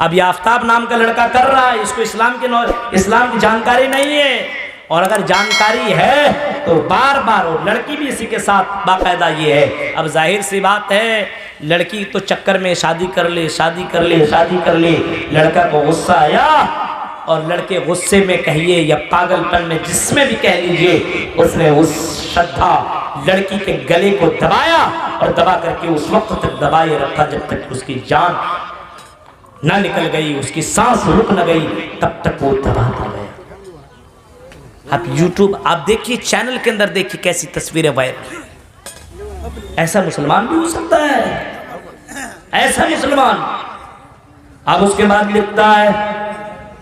अब ये आफ्ताब नाम का लड़का कर रहा है, इसको इस्लाम की जानकारी नहीं है, और अगर जानकारी है तो बार बार, और लड़की भी इसी के साथ बाकायदा ये है। अब जाहिर सी बात है, लड़की तो चक्कर में शादी कर ले, लड़का को गुस्सा आया, और लड़के गुस्से में कहिए या पागलपन में, जिसमें भी कह लीजिए, उसने उस श्रद्धा लड़की के गले को दबाया, और दबा करके उस वक्त तक दबाए रखा जब तक उसकी जान ना निकल गई, उसकी सांस रुक न गई, तब तक वो दबाता गया। आप YouTube आप देखिए, चैनल के अंदर देखिए कैसी तस्वीरें वायरल। ऐसा मुसलमान भी हो सकता है, ऐसा मुसलमान। अब उसके बाद लिखता है,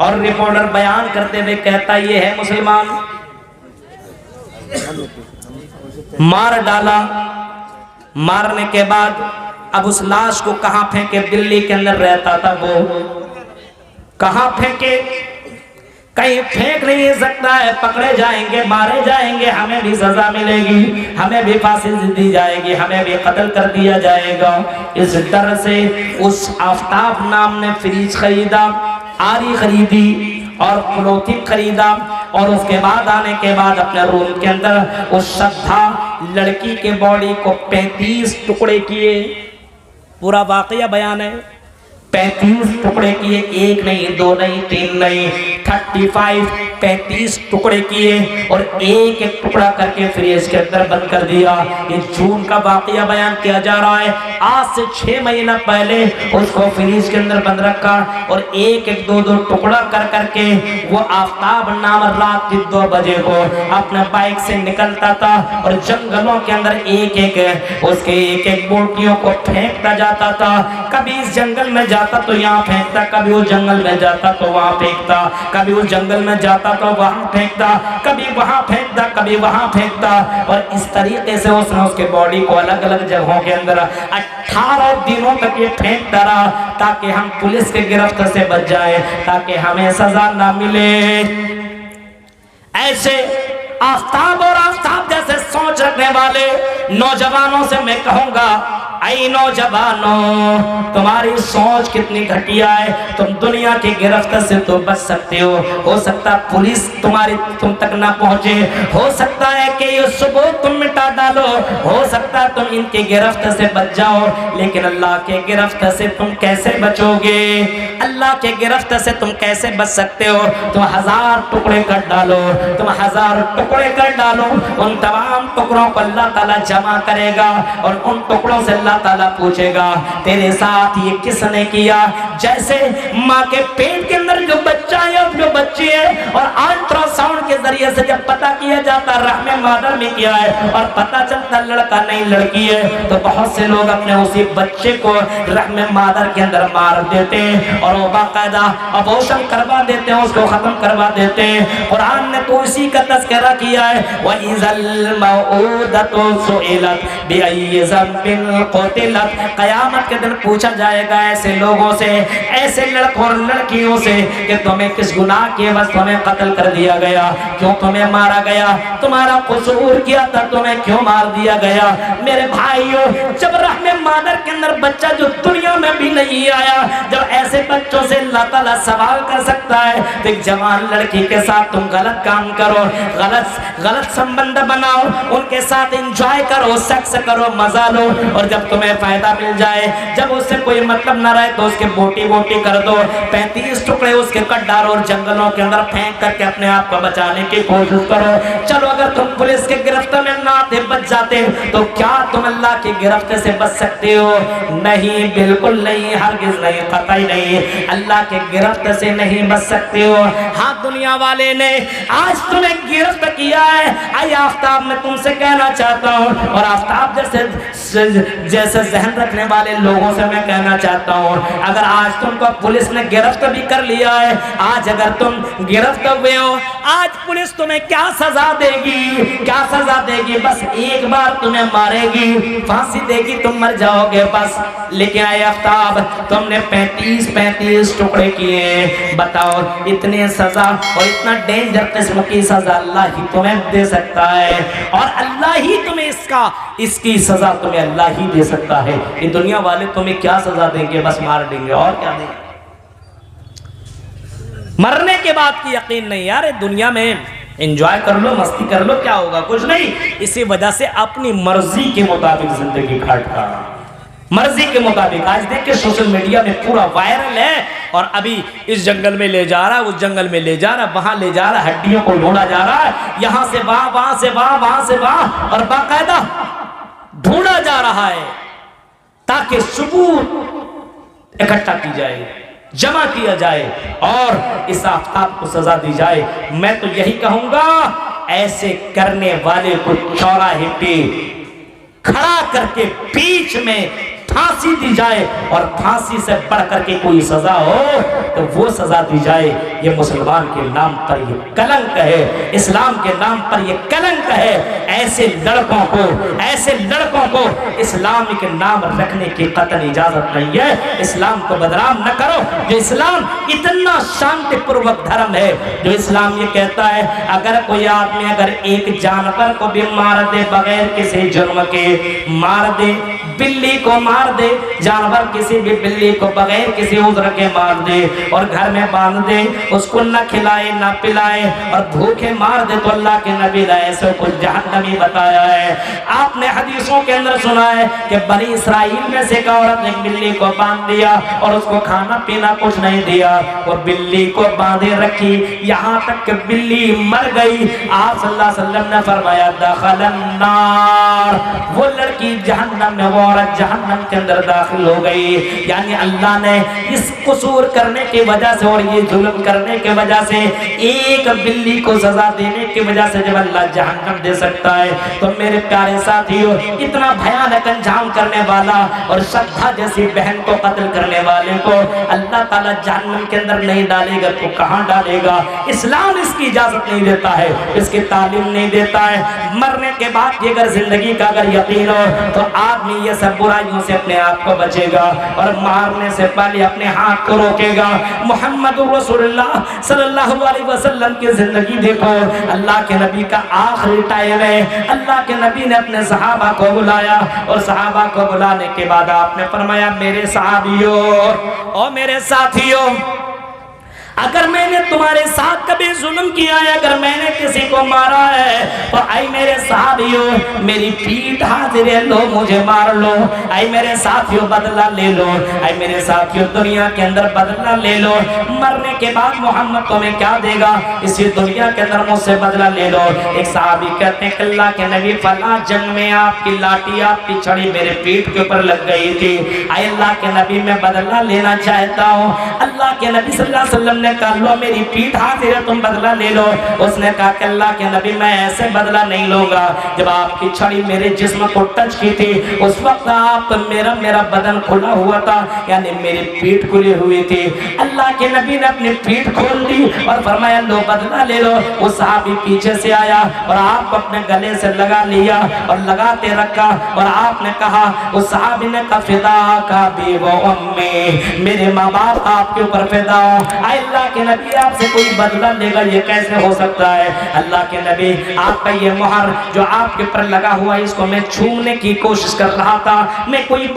और रिपोर्टर बयान करते हुए कहता ये है मुसलमान, मार डाला, मारने के बाद अब उस लाश को कहां फेंके, दिल्ली के अंदर रहता था वो, कहां फेंके, कहीं फेंक नहीं सकता है, पकड़े जाएंगे, मारे जाएंगे, हमें भी सजा मिलेगी, हमें भी फांसी दी जाएगी, हमें भी कत्ल कर दिया जाएगा। इस डर से उस आफ्ताब नाम ने फ्रिज खरीदा, आरी खरीदी और क्लोथिंग खरीदा, और उसके बाद आने के बाद अपने रूम के अंदर उस श्रद्धा लड़की के बॉडी को 35 टुकड़े किए। पूरा वाकया बयान है, 35 टुकड़े किए, एक नहीं, दो नहीं, तीन नहीं, 35 टुकड़े किए, और एक एक टुकड़ा करके फ्रिज के अंदर बंद कर दिया। ये जून का वाकया बयान किया जा रहा है। आज से 6 महीना पहले उसको फ्रिज के अंदर बंद रखा, और एक एक दो टुकड़ा कर करके वो आफ्ताब नाम रात के 2 बजे को अपने बाइक से निकलता था, और जंगलों के अंदर एक एक उसके एक एक बोटियों को फेंकता जाता था। कभी इस जंगल में जाता तो यहाँ फेंकता, कभी वो जंगल में जाता तो वहाँ फेंकता, कभी उस जंगल में जाता तो वहाँ फेंकता, कभी वहाँ फेंकता, कभी वहाँ फेंकता, और इस तरीके से उसने उसके बॉडी को अलग अलग जगहों के अंदर 18 दिनों तक ये फेंकता रहा, ताकि हम पुलिस के गिरफ्त से बच जाए, ताकि हमें सजा ना मिले। ऐसे आफ्ताब और आफ्ताब जैसे सोच रखने वाले नौजवानों से मैं कहूंगा, ऐ नौजवानों, तुम्हारी सोच कितनी घटिया है। तुम दुनिया की गिरफ्त से तो बच सकते हो सकता पुलिस तुम तक ना पहुंचे, हो सकता है कि ये सबूत तुम मिटा डालो, हो सकता है तुम इनके गिरफ्त से बच जाओ, लेकिन अल्लाह के गिरफ्त से तुम कैसे बचोगे? अल्लाह के गिरफ्त से तुम कैसे बच सकते हो? तुम 1000 टुकड़े कर डालो, तुम 1000 टुकड़े कर डालो, उन तमाम टुकड़ों को अल्लाह ताला जमा करेगा, और उन टुकड़ों से अल्लाह ताला पूछेगा तेरे साथ ये किसने किया? जैसे माँ के पेट के अंदर जो बच्चा है और जो बच्ची है, और अल्ट्रासाउंड के जरिए से जब पता किया जाता रहमे मादर में किया है, और पता चलता लड़का नहीं लड़की है, तो बहुत से लोग अपने उसी बच्चे को रहमे मादर के अंदर मार देते हैं, और वो बाकायदा अबॉर्शन करवा देते हैं, उसको खत्म करवा देते हैं। कुरान ने तो इसी का तज़किरा किया है, वइज़ल मौऊदतु सुइलत बिअय्यि ज़ंबिन क़ुतिलत, क़यामत के दिन पूछा जाएगा ऐसे लोगों से, ऐसे लड़कों और लड़कियों से कि तुम्हें किस गुनाह के बस तुम्हें कत्ल कर दिया गया, क्यों तुम्हें मारा गया, तुम्हारा कसूर किया था, तुम्हें क्यों मार दिया गया? मेरे भाइयों, जब रहमे मादर के अंदर बच्चा जो दुनिया में भी नहीं आया, जब ऐसे बच्चों से अल्लाह ताला सवाल कर सकता है, तो एक जवान लड़की के साथ तुम गलत काम करो, गलत संबंध बनाओ, उनके साथ एंजॉय करो, सेक्स करो, मजा लो, और जब तुम्हें फायदा मिल जाए, जब उससे कोई मतलब ना रहे, तो उसके बोटी बोटी कर दो, 35 टुकड़े उसके कट डालो, और जंगलों के अंदर फेंक करके अपने आप को बचाने की कोशिश करो। चलो अगर तुम पुलिस के गिरफ्त में ना थे, बच जाते, तो क्या तुम अल्लाह की गिरफ्त से बच सकते हो? नहीं, बिल्कुल नहीं, हरगिज़ नहीं, कतई नहीं, अल्लाह के गिरफ्त से नहीं बच सकते हो। हाँ, दुनिया वाले ने आज तुम्हें गिरफ्त किया है, आई आफ्ताब मैं तुमसे कहना चाहता हूँ, और आफ्ताब जैसे जहन रखने वाले लोगों से मैं कहना चाहता हूँ, अगर आज तुमको पुलिस ने गिरफ्त भी कर लिया है, आज अगर तुम गिरफ्त हुए हो, आज पुलिस तुम्हें क्या सजा देगी? क्या सजा देगी? बस एक बार तुम्हें मारेगी, फांसी देगी, तुम मर जाओगे बस। लेकिन आए आफ्ताब, तुमने 35 टुकड़े किए, बताओ इतने सजा और इतना डेंजर किस्म की सजा अल्लाह ही तुम्हें दे सकता है, और अल्लाह ही तुम्हें इसकी सजा तुम्हें अल्लाह ही दे सकता है। ये दुनिया वाले तुम्हें क्या सजा देंगे? बस मार देंगे, और क्या देंगे? मरने के बाद की यकीन नहीं। यार दुनिया में एंजॉय कर लो, मस्ती कर लो, क्या होगा, कुछ नहीं। इसी वजह से अपनी मर्जी के मुताबिक जिंदगी काटना, मर्जी के मुताबिक। आज देखिए सोशल मीडिया में पूरा वायरल है, और अभी इस जंगल में ले जा रहा है, उस जंगल में ले जा रहा है, वहां ले जा रहा है, हड्डियों को ढूंढा जा रहा है, यहां से वहां, वहां से वहां, वहां से वहां, और बाकायदा ढूंढा जा रहा है ताकि सबूत इकट्ठा की जाए, जमा किया जाए और इस आफताब को सजा दी जाए। मैं तो यही कहूंगा, ऐसे करने वाले को चौराहे पे खड़ा करके बीच में फांसी दी जाए, और फांसी से बढ़ करके कोई सजा हो तो वो सजा दी जाए। ये मुसलमान के नाम पर ये कलंक है, इस्लाम के नाम पर ये कलंक है। ऐसे लड़कों को इस्लाम के नाम रखने की कतई इजाजत नहीं है। इस्लाम को बदनाम न करो। जो इस्लाम इतना शांतिपूर्वक धर्म है, जो इस्लाम ये कहता है अगर कोई आदमी अगर एक जानवर को भी मार दे बगैर किसी जुर्म के, मार दे, बिल्ली को मार दे, जानवर किसी भी बिल्ली को बगैर किसी उज्र के मार दे और घर में बांध दे, उसको न खिलाए न पिलाए और भूखे मार दे, तो अल्लाह के नबी ने ऐसे को जहन्नमी बताया है। आपने हदीसों के अंदर सुना है कि बनी इस्राइल में से एक औरत ने बिल्ली को बांध दिया और उसको खाना पीना कुछ नहीं दिया, वो बिल्ली को बांधे रखी, यहाँ तक कि बिल्ली मर गई। आप सल्लल्लाहु अलैहि वसल्लम ने फरमाया दखलन नार, वो लड़की जहन्नम में, वो औरत जहन्नम के अंदर दाखिल हो गई। यानी अल्लाह ने इस कसूर करने की वजह से और ये जुल्म करने की वजह से, एक बिल्ली को सजा देने की वजह से जब अल्लाह जहन्नम दे सकता है, तो मेरे प्यारे साथियों, इतना भयानक अंजाम करने वाला और श्रद्धा जैसी बहन को कत्ल करने वाले को अल्लाह ताला जहन्नम के अंदर नहीं डालेगा तो कहां डालेगा? इस्लाम इसकी इजाजत नहीं देता है, इसकी तालीम नहीं देता है। मरने के बाद की अगर जिंदगी का अगर यकीन हो तो आदमी ये सब बुराइयों से अपने आप को बचेगा और मारने से पहले अपने हाथ को रोकेगा। मोहम्मद रसूलुल्लाह सल्लल्लाहु अलैहि वसल्लम की जिंदगी देखो, अल्लाह के नबी का आखिरी टाइम है। अल्लाह के नबी ने अपने सहाबा को बुलाया और सहाबा को बुलाने के बाद आपने फरमाया मेरे सहाबियों और मेरे साथियों, अगर मैंने तुम्हारे साथ कभी जुल्म किया है, अगर मैंने किसी को मारा है, तो आई मेरे साथियों मेरी पीठ हाजिर है, लो मुझे मार लो। आई मेरे साथियों बदला ले लो। आई मेरे साथियों दुनिया के अंदर बदला ले लो। मरने के बाद मोहम्मद तुम्हें क्या देगा? इसी दुनिया के अंदर मुझसे बदला ले लो। एक साहबी कहते हैं अल्लाह के नबी फला जंग में आपकी लाठी, आपकी छड़ी मेरे पीठ के ऊपर लग गई थी। आई अल्लाह के नबी मैं बदला लेना चाहता हूँ। अल्लाह के नबी सल्लल्लाहु अलैहि वसल्लम ने कहा लो मेरी पीठ हाजिर है, तुम बदला ले लो। उसने कहा कि अल्लाह के नबी मैं ऐसे बदला नहीं लूंगा, जब आपकी छड़ी मेरे जिस्म को टच की थी उस वक्त आप मेरा बदन खुला हुआ था, यानी मेरी पीठ खुली हुई थी। अल्लाह के नबी ने अपनी पीठ खोल दी और फरमाया लो बदला ले लो। वो साहबी पीछे से आया और आपको अपने गले से लगा लिया और लगाते रखा और आपने कहा, उस साहबी ने कहा फिदा का भी वो अम्मी, मेरे माँ बाप आपके ऊपर फिदा हो। अल्लाह के नबी आपसे कोई बदला लेगा, ये कैसे हो सकता है? अल्लाह के नबी आपका ये मुहर जो आपके ऊपर लगा हुआ है इसको मैं छूने की कोशिश कर रहा था, मैं कोई